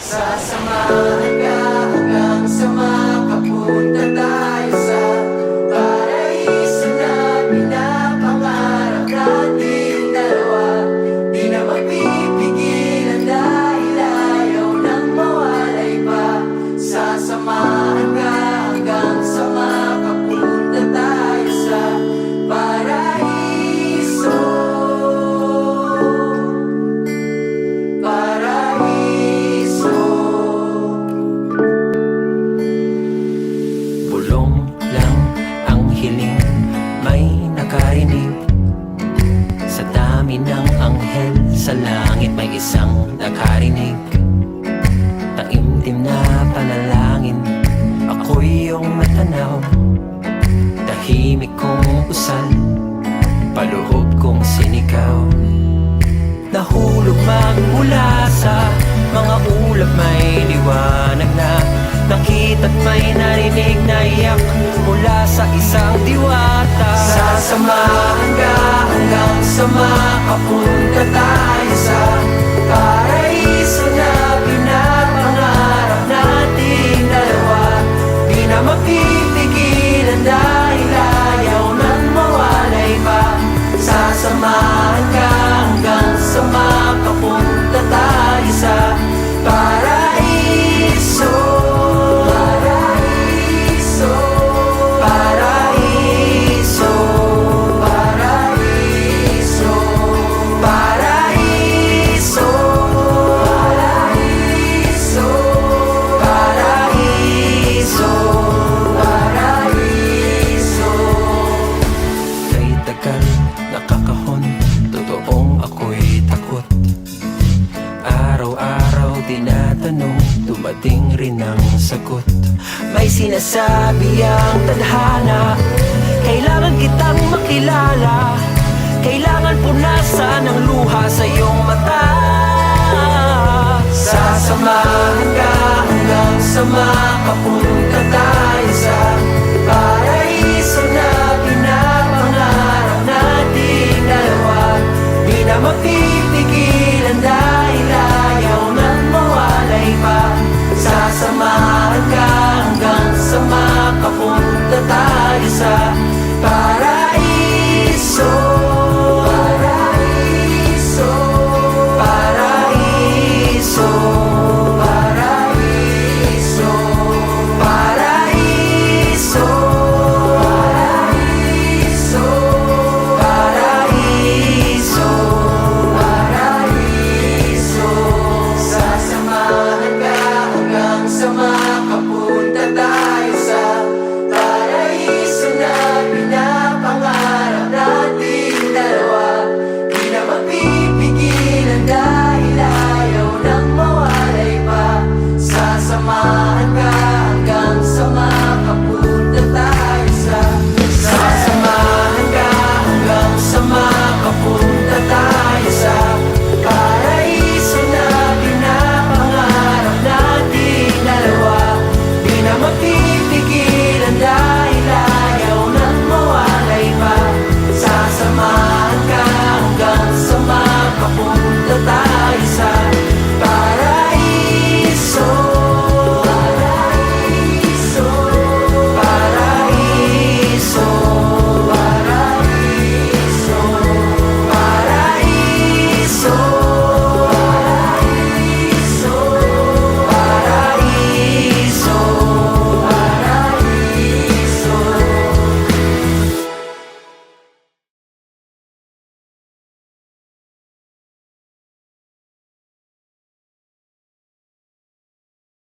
Sasamahan ka hanggang sa makapunta tayo sa paraiso na pinapangarap nating dalawa. Di na mapipigilan dahil ayaw nang mawalay pa. Sasamahan ka hanggang sa makapunta tayo sa paraiso. Bulong lang ang hiling, may nakarinig. Sa dami ng anghel sa langit, may isang nakarinig. Taimtim na panalangin, ako'y iyong matanaw. Tahimik kong usal, paluhod kong sinigaw. Nahulog magmula sa mga ulap, may liwanag na nakita't may narinig na iyak mula sa isang diwata. Sasamahan ka hanggang sa makapunta tayo sa paraiso na pinapangarap nating dalawa. Di na mapipigilan dahil ayaw nang mawalay pa. Sasamahan ka hanggang sa makapunta tayo sa paraiso. Paraiso, paraiso, paraiso, paraiso, paraiso, paraiso, paraiso. Kay tagal nakakahon, totoong ako'y takot. Araw-araw tinatanong, dumating rin ang sagot. May sinasabi ang tadhana, kailangan kitang makilala. Kailangan punasan ng luha sa iyong mata. Sasamahan ka hanggang sa makapunta